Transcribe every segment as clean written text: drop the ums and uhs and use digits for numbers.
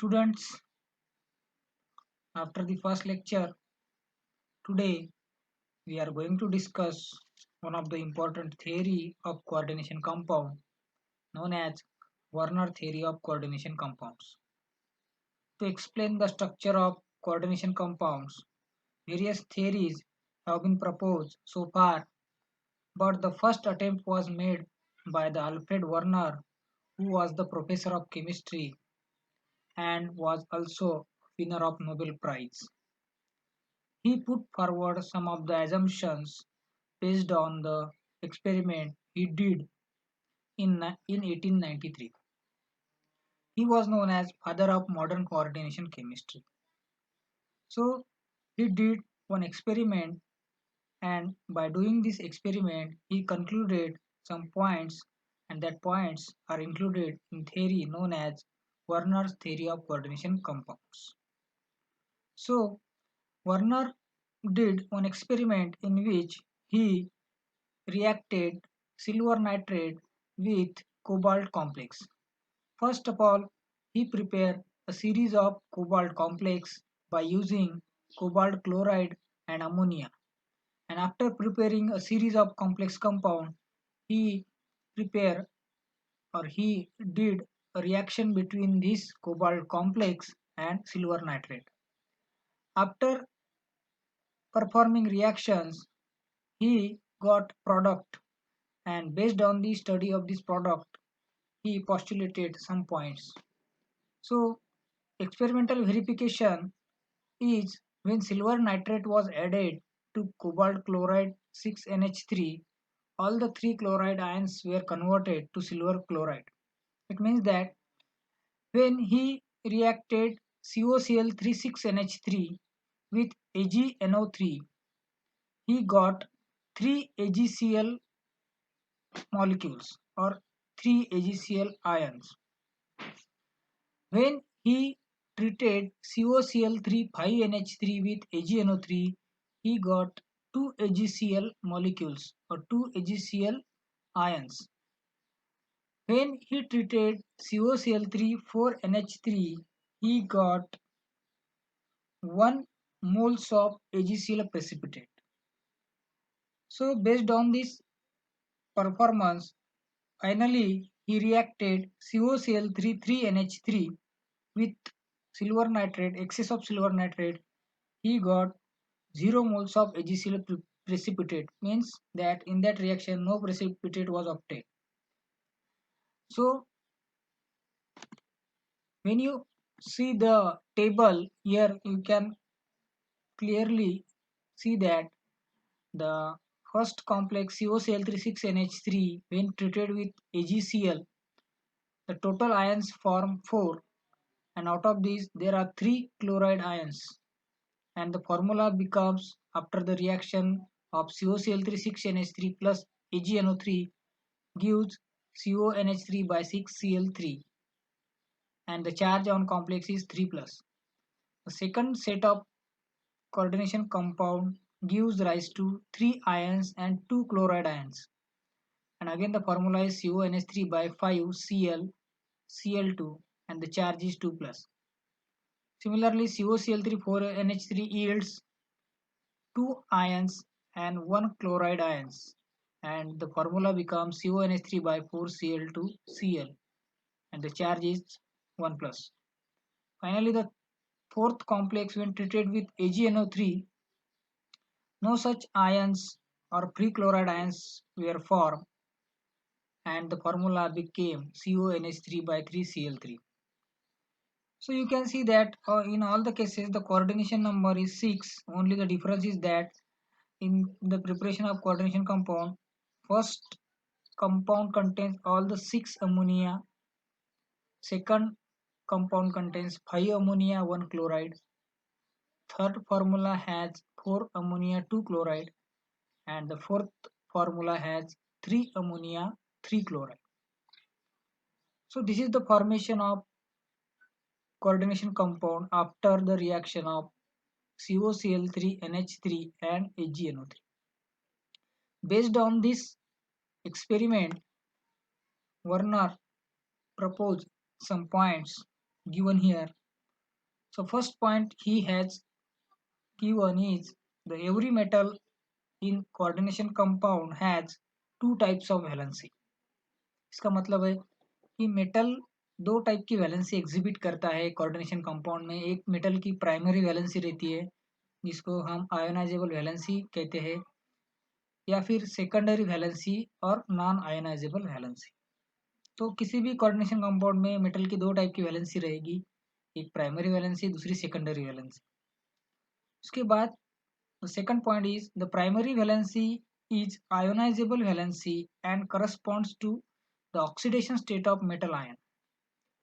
Students, after the first lecture, today we are going to discuss one of the important theory of coordination compound known as Werner theory of coordination compounds. To explain the structure of coordination compounds, various theories have been proposed so far, but the first attempt was made by the Alfred Werner, who was the professor of chemistry and was also winner of Nobel Prize. He put forward some of the assumptions based on the experiment he did in 1893. He was known as father of modern coordination chemistry. So he did one experiment, and by doing this experiment he concluded some points, and that points are included in theory known as Werner's theory of coordination compounds. So Werner did one experiment in which he reacted silver nitrate with cobalt complex. First of all, he prepared a series of cobalt complex by using cobalt chloride and ammonia. And after preparing a series of complex compound, he prepared or he did a reaction between this cobalt complex and silver nitrate. After performing reactions, he got product, and based on the study of this product he postulated some points. So experimental verification is when silver nitrate was added to cobalt chloride 6NH3, all the three chloride ions were converted to silver chloride. It means that when he reacted COCl 6NH3 with AgNO3, he got 3 AgCl molecules or 3 AgCl ions. When he treated COCl 5NH3 with AgNO3, he got 2 AgCl molecules or 2 AgCl ions. When he treated COCl 4NH3, he got 1 moles of AgCl precipitate. So based on this performance, finally he reacted COCl 3NH3 with silver nitrate, excess of silver nitrate. He got 0 moles of AgCl precipitate, means that in that reaction no precipitate was obtained. So when you see the table here, you can clearly see that the first complex COCl 6NH3 when treated with AgCl, the total ions form 4, and out of these there are 3 chloride ions, and the formula becomes, after the reaction of COCl 6NH3 plus AgNO3, gives CONH3 by 6Cl3, and the charge on complex is 3 plus. The second set of coordination compound gives rise to 3 ions and 2 chloride ions, and again the formula is CONH3 by 5Cl Cl2, and the charge is 2 plus. Similarly, COCl 4NH3 yields 2 ions and 1 chloride ions, and the formula becomes CONH3 by 4Cl2Cl, and the charge is 1 plus. Finally, the fourth complex when treated with AgNO3, no such ions or free chloride ions were formed, and the formula became CONH3 by 3Cl3. So you can see that in all the cases the coordination number is 6, only the difference is that in the preparation of coordination compound, first compound contains all the 6 ammonia, second compound contains 5 ammonia 1 chloride, third formula has 4 ammonia 2 chloride, and the fourth formula has 3 ammonia 3 chloride. So this is the formation of coordination compound after the reaction of COCl3NH3 and AgNO3. Based on this experiment, Werner proposed some points given here. So first point he has given is the every metal in coordination compound has two types of valency. इसका मतलब है कि metal दो type की valency exhibit करता है coordination compound में। एक मेटल की प्राइमरी वैलेंसी रहती है जिसको हम आयोनाइजेबल वैलेंसी कहते हैं, या फिर सेकेंडरी वैलेंसी और नॉन आयोनाइजेबल वैलेंसी। तो किसी भी कोऑर्डिनेशन कंपाउंड में मेटल की दो टाइप की वैलेंसी रहेगी, एक प्राइमरी वैलेंसी, दूसरी सेकेंडरी वैलेंसी। उसके बाद second point is the primary valency is ionisable valency and corresponds to the oxidation state of metal ion.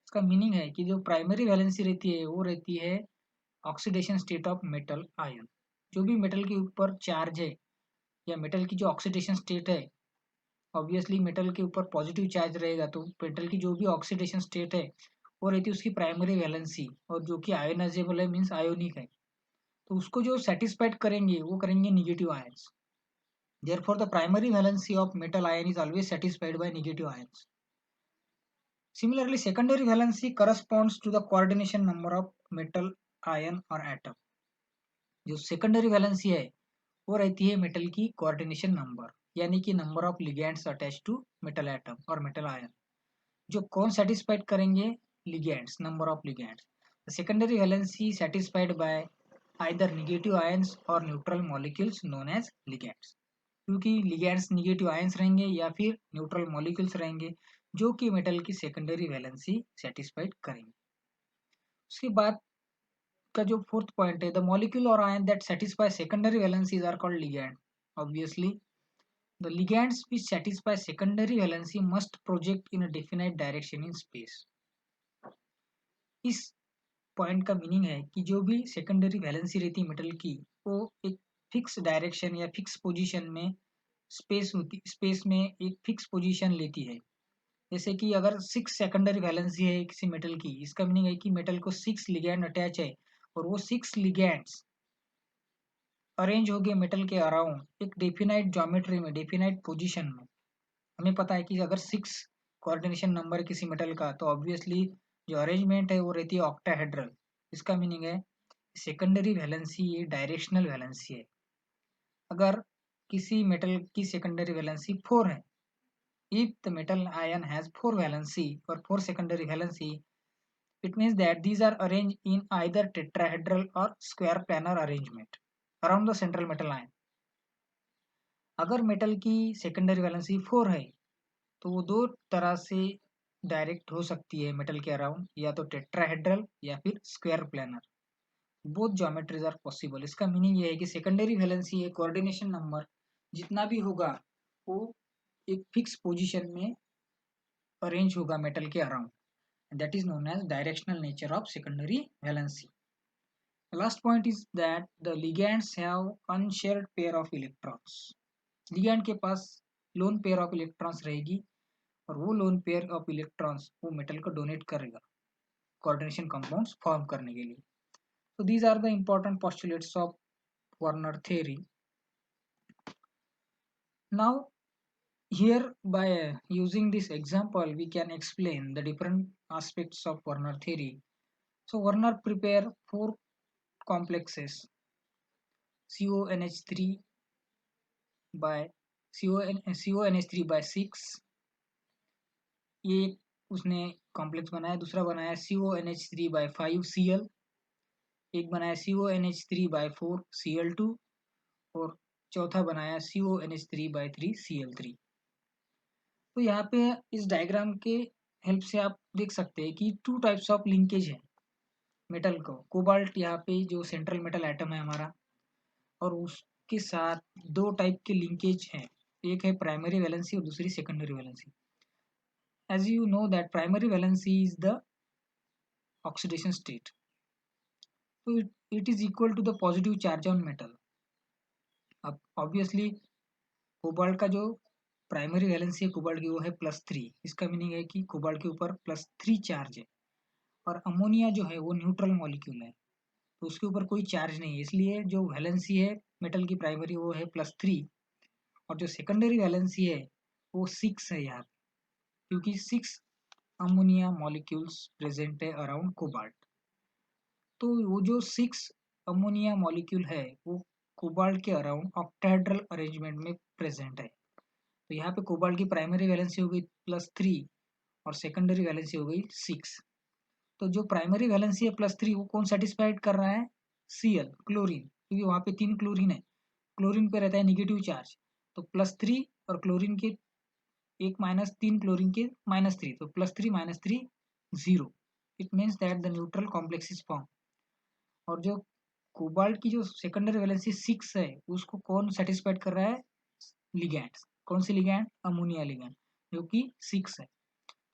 इसका मीनिंग है कि जो प्राइमरी वैलेंसी रहती है वो रहती है oxidation state of metal ion. जो भी मेटल के ऊपर चार्ज है या मेटल की जो ऑक्सीडेशन स्टेट है, ऑब्वियसली मेटल के ऊपर पॉजिटिव चार्ज रहेगा, तो मेटल की जो भी ऑक्सीडेशन स्टेट है वो रहती है उसकी प्राइमरी वैलेंसी, और जो कि आयोनाइजेबल है मीन्स आयोनिक है, तो उसको जो सेटिस्फाइड करेंगे वो करेंगे negative ions. Therefore the primary valency of metal ion is always satisfied by negative ions. Similarly, secondary valency corresponds to the coordination number of metal ion or atom. जो secondary valency है वो रहती है metal की coordination number, यानी कि number of ligands attach to metal atom और metal ion. जो कौन सेटिस्फाइड करेंगे? Ligands, number of ligands. Secondary valency satisfied by either negative ions or neutral molecules known as ligands, क्योंकि लिगेंड्स नेगेटिव आयंस रहेंगे या फिर न्यूट्रल मॉलिक्यूल्स रहेंगे जो कि मेटल की सेकेंडरी वैलेंसी सेटिस्फाइड करेंगे। उसके बाद का जो फोर्थ पॉइंट है, द मॉलिक्यूल और ion that satisfy secondary valencies are called ligand. Obviously the ligands which satisfy secondary valency must project in a definite direction in space. इस point का meaning है कि जो भी सेकेंडरी वैलेंसी रहती है मेटल की, वो एक फिक्स डायरेक्शन या फिक्स पोजीशन में स्पेस में एक फिक्स पोजीशन लेती है। जैसे कि अगर 6 सेकेंडरी वैलेंसी है किसी मेटल की, इसका मीनिंग है कि मेटल को 6 लिगैंड अटैच है और वो 6 लिगैंड्स अरेंज हो गए मेटल के अराउंड एक डेफिनाइट ज्योमेट्री में, डेफिनाइट पोजीशन में। हमें पता है कि अगर 6 कोऑर्डिनेशन नंबर किसी मेटल का, तो ऑब्वियसली जो अरेंजमेंट है वो रहती है ऑक्टाहेड्रल। इसका मीनिंग है सेकेंडरी वैलेंसी ये डायरेक्शनल वैलेंसी है। अगर किसी मेटल की सेकेंडरी वैलेंसी 4 है, if the metal ion has 4 valency or 4 secondary valency, it means that these are arranged in either tetrahedral or square planar arrangement around the central metal ion. अगर metal की secondary valency 4 है तो वो दो तरह से direct हो सकती है मेटल के अराउंड, या तो टेट्राहेड्रल या फिर square planar. Both geometries are possible. इसका मीनिंग ये है कि सेकेंडरी वैलेंसी है कोऑर्डिनेशन नंबर जितना भी होगा वो एक फिक्स पोजीशन में अरेंज होगा मेटल के around, that is known as directional nature of secondary valency. The last point is that the ligands have unshared pair of electrons. Ligand के पास लोन पेयर ऑफ इलेक्ट्रॉन्स रहेगी और वो lone pair of electrons वो metal को donate करेगा coordination compounds form करने के लिए। So these are the important postulates of Werner theory. Now here by using this example we can explain the different aspects of Werner theory. So Werner prepare four complexes CONH3 by CONH3 by 6, ये उसने complex बनाया। दूसरा बनाया CONH3 by 5Cl, एक बनाया CONH3 by 4Cl2 और चौथा बनाया CONH3 by 3Cl3। तो यहाँ पे इस डायग्राम के हेल्प से आप देख सकते हैं कि टू टाइप्स ऑफ लिंकेज है मेटल को। कोबाल्ट यहाँ पे जो सेंट्रल मेटल एटम है हमारा, और उसके साथ दो टाइप के लिंकेज हैं, एक है प्राइमरी वैलेंसी और दूसरी secondary valency. as you know that primary valency is the oxidation state, so it is equal to the positive charge on metal. अब ऑब्वियसली कोबाल्ट का जो प्राइमरी वैलेंसी है कोबाल्ट की वो है +3। इसका मीनिंग है कि कोबाल्ट के ऊपर +3 चार्ज है, और अमोनिया जो है वो न्यूट्रल मॉलिक्यूल है तो उसके ऊपर कोई चार्ज नहीं है, इसलिए जो वैलेंसी है मेटल की प्राइमरी वो है +3, और जो सेकेंडरी वैलेंसी है वो 6 है यहाँ, क्योंकि 6 अमोनिया मॉलिक्यूल्स प्रेजेंट है अराउंड कोबाल्ट। तो वो जो 6 अमोनिया मॉलिक्यूल है वो कोबाल्ट के अराउंड ऑक्टाहेड्रल अरेंजमेंट में प्रेजेंट है। तो यहाँ पे कोबाल्ट की प्राइमरी वैलेंसी हो गई +3 और सेकेंडरी वैलेंसी हो गई 6। तो जो प्राइमरी वैलेंसी है +3 वो कौन सेटिस्फाइड कर रहा है? Cl क्लोरीन, क्योंकि वहाँ पे 3 क्लोरीन है, क्लोरीन पे रहता है निगेटिव चार्ज। तो +3 और क्लोरीन के एक माइनस 3 क्लोरीन के -3, तो +3 -3 0। It means that the neutral complex is form. और जो कोबाल्ट की जो सेकेंडरी वैलेंसी 6 है उसको कौन सेटिस्फाइड कर रहा है? लिगैंड्स। कौन सी लिगैंड? अमोनिया लिगैंड, जो कि 6 है।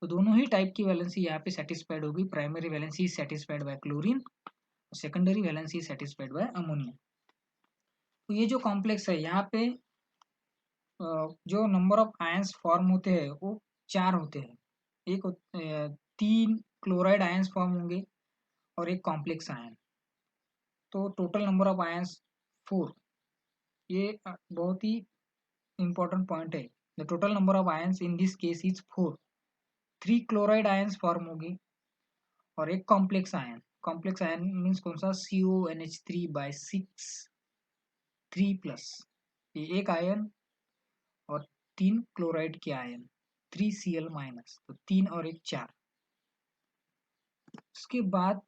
तो दोनों ही टाइप की वैलेंसी यहाँ पे सेटिस्फाइड होगी। Primary valency satisfied bye chlorine, secondary valency satisfied bye ammonia. तो ये जो कॉम्प्लेक्स है यहाँ पे जो नंबर ऑफ आयंस फॉर्म होते हैं वो 4 होते हैं। एक 3 क्लोराइड आयंस फॉर्म होंगे और एक कॉम्प्लेक्स आयन। तो टोटल नंबर ऑफ आयंस 4। ये बहुत ही इंपॉर्टेंट पॉइंट है। The total number of ions in this case is 4। 3 chloride ions form होगी और एक complex ion. Complex ion means कौन सा? CONH3/6 3+। ये एक आयन और 3 क्लोराइड के आयन 3Cl-। तो 3 और 1 4। उसके बाद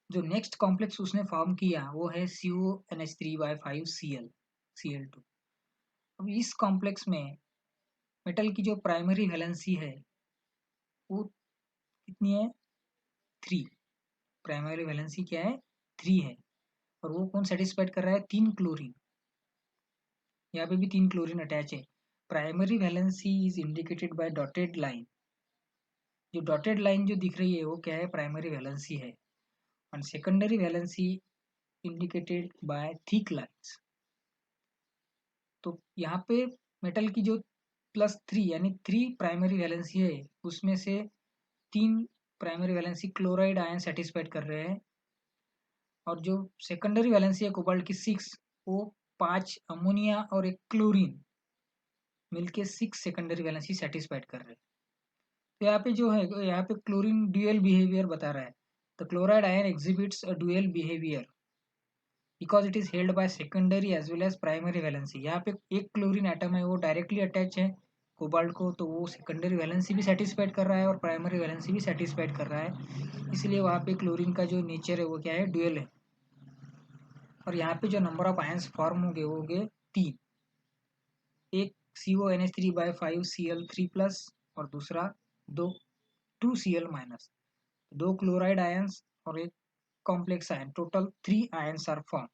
जो नेक्स्ट कॉम्प्लेक्स उसने फॉर्म किया वो है CONH3/5 Cl2। अब इस कॉम्प्लेक्स में मेटल की जो प्राइमरी वैलेंसी है वो कितनी है? 3। प्राइमरी वैलेंसी क्या है? 3 है। और वो कौन सेटिस्फाइड कर रहा है? 3 क्लोरीन। यहाँ पे भी 3 क्लोरीन अटैच है। Primary valency is indicated by dotted line. जो डॉटेड लाइन जो दिख रही है वो क्या है? प्राइमरी वैलेंसी है। और secondary valency indicated by thick lines. तो यहाँ पे मेटल की जो +3 यानी 3 प्राइमरी वैलेंसी है उसमें से 3 primary valency chloride ion satisfied कर रहे हैं। और जो सेकेंडरी वैलेंसी है कोबाल्ट की 6, वो 5 अमोनिया और एक क्लोरीन मिलके 6 सेकेंडरी वैलेंसी सेटिस्फाइड कर रहे हैं। तो यहाँ पे जो है यहाँ पे क्लोरीन ड्यूअल बिहेवियर बता रहा है। The chloride ion exhibits a dual behaviour because it is held by secondary as well as primary valency. यहाँ पे एक क्लोरीन एटम है वो डायरेक्टली अटैच है कोबाल्ट को, तो वो सेकेंडरी वैलेंसी भी सेटिस्फाइड कर रहा है और प्राइमरी वैलेंसी भी सेटिस्फाइड कर रहा है। इसलिए वहाँ पे क्लोरीन का जो नेचर है वो क्या है? ड्यूअल है। और यहाँ पे जो नंबर ऑफ आयंस फॉर्म होंगे वो होंगे 3। एक CONH3/5 Cl3+ और दूसरा 2Cl-। 2 क्लोराइड आयंस और एक complex ion, total 3 ions are form.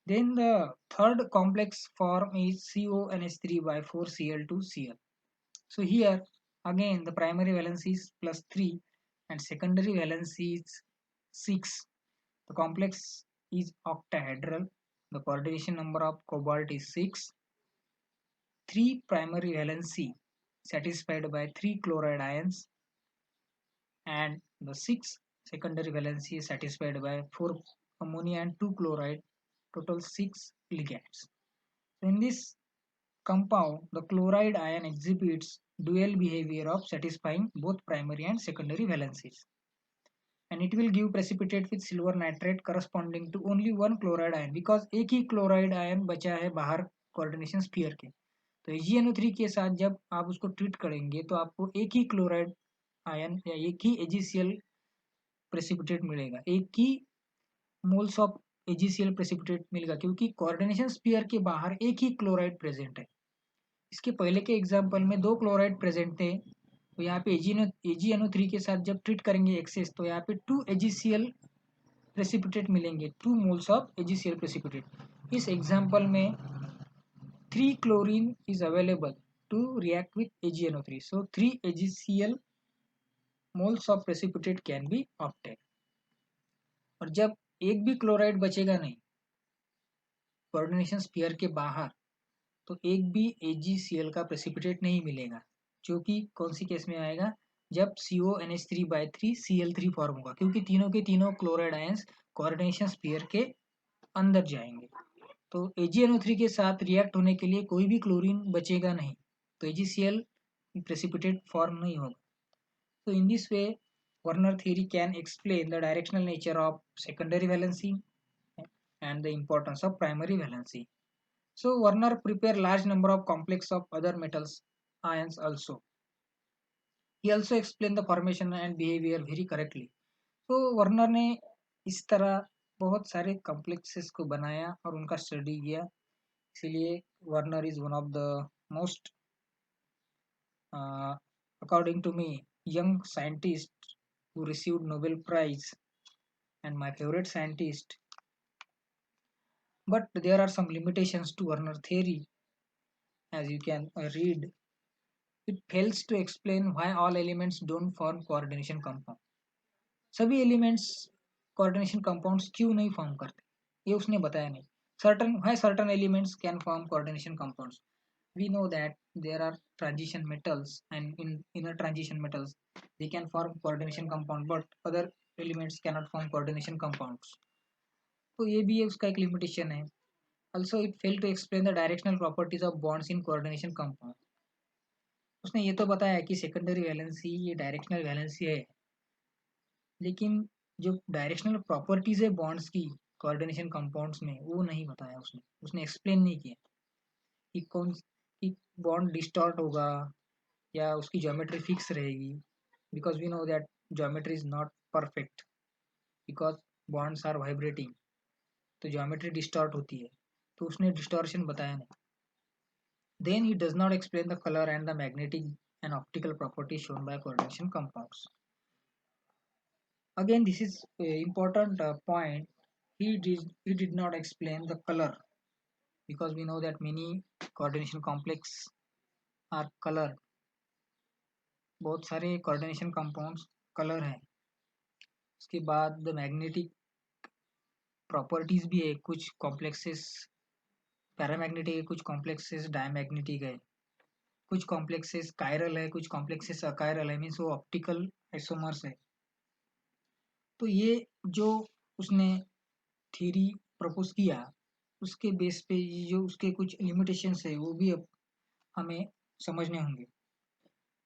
Then the third complex form is CONH3/4 Cl2Cl. So here again the primary valence is +3 and secondary valence is 6. The complex is octahedral. The coordination number of cobalt is 6. 3 primary valency satisfied by 3 chloride ions and the 6 secondary valency is satisfied by 4 ammonia and 2 chloride, total 6 ligands. So in this compound, the chloride ion exhibits dual behavior of satisfying both primary and secondary valencies. And it will give precipitate with silver nitrate corresponding to only one chloride ion because एक ही chloride ion बचा है बाहर coordination sphere के। तो AgNO3 के साथ जब आप उसको ट्रीट करेंगे तो आपको एक ही क्लोराइड आयन या एक ही AgCl प्रेसिपिटेट मिलेगा, एक ही मोल्स ऑफ AgCl प्रेसिपिटेट मिलेगा, क्योंकि कोऑर्डिनेशन स्फीयर के बाहर एक ही क्लोराइड प्रेजेंट है। इसके पहले के एग्जाम्पल में 2 क्लोराइड प्रेजेंट थे, तो यहाँ पे AgNO3 के साथ जब ट्रीट करेंगे एक्सेस तो यहाँ पे 2 AgCl प्रेसिपिटेट मिलेंगे, 2 मोल्स ऑफ AgCl प्रेसिपिटेट। इस एग्जाम्पल में 3 chlorine is available to react with AgNO3, so 3 AgCl moles of precipitate can be obtain. और जब एक भी क्लोराइड बचेगा नहीं कोऑर्डिनेशन स्फीयर के बाहर, तो एक भी AgCl का प्रेसिपिटेट नहीं मिलेगा, जो कि कौन सी केस में आएगा? जब CONH3/3 Cl3 फॉर्म होगा, क्योंकि तीनों के तीनों क्लोराइड आयंस कोऑर्डिनेशन स्फीयर के अंदर जाएंगे। तो AgNO3 के साथ रिएक्ट होने के लिए कोई भी क्लोरीन बचेगा नहीं, तो AgCl प्रेसिपिटेट फॉर्म नहीं होगा। तो in this way Werner theory can explain the directional nature of secondary valency and the importance of primary valency. So Werner prepared large number of complex of other metals ions also. He also explained the formation and behavior very correctly. तो Werner ने इस तरह बहुत सारे complexes को बनाया और उनका स्टडी किया, इसीलिए Werner is one of the most according to me young scientist who received Nobel Prize and my favorite scientist. But there are some limitations to Werner theory, as you can read. It fails to explain why all elements don't form coordination compound. सभी elements coordination compounds क्यों नहीं form करते, ये उसने बताया नहीं. Certain elements can form coordination compounds. We know that there are transition metals, and in inner transition metals they can form coordination compound, but other elements cannot form coordination compounds. तो ये भी है उसका एक लिमिटेशन है. Also it failed to explain the directional properties of bonds in coordination compound. उसने ये तो बताया कि सेकेंडरी वैलेंसी ये डायरेक्शनल वैलेंसी है, लेकिन जो डायरेक्शनल प्रॉपर्टीज है बॉन्ड्स की कोऑर्डिनेशन कंपाउंड्स में वो नहीं बताया उसने. उसने एक्सप्लेन नहीं किया कि कौन कि बॉन्ड डिस्टॉर्ट होगा या उसकी ज्योमेट्री फिक्स रहेगी, because we know that geometry is not perfect because bonds are vibrating, तो ज्योमेट्री डिस्टॉर्ट होती है, तो उसने डिस्टॉर्शन बताया नहीं. Then he does not explain the colour and the magnetic and optical properties shown by coordination compounds. Again, this is a important point. He did not explain the color, because we know that many coordination complex are color. बहुत सारे coordination compounds color हैं. उसके बाद the magnetic properties भी है, कुछ complexes paramagnetic है, कुछ complexes डायमैग्नेटिक है, कुछ complexes chiral है, कुछ complexes अकायरल है, मीन्स वो ऑप्टिकल आइसोमर्स है. तो ये जो उसने थ्योरी प्रपोज किया उसके बेस पे जो उसके कुछ लिमिटेशंस है वो भी अब हमें समझने होंगे.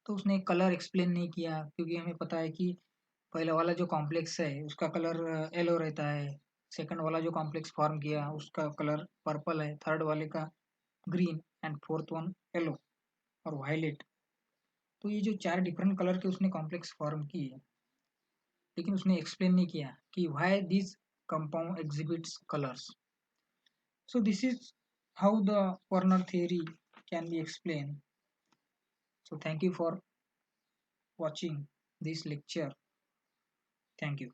तो उसने कलर एक्सप्लेन नहीं किया, क्योंकि हमें पता है कि पहला वाला जो कॉम्प्लेक्स है उसका कलर येलो रहता है, सेकंड वाला जो कॉम्प्लेक्स फॉर्म किया उसका कलर पर्पल है, थर्ड वाले का green and fourth one yellow और वायलेट. तो ये जो चार डिफरेंट कलर के उसने कॉम्प्लेक्स फॉर्म किए, लेकिन उसने एक्सप्लेन नहीं किया कि why this compound exhibits colours. So this is how the Werner theory can be explained. So thank you for watching this lecture. Thank you.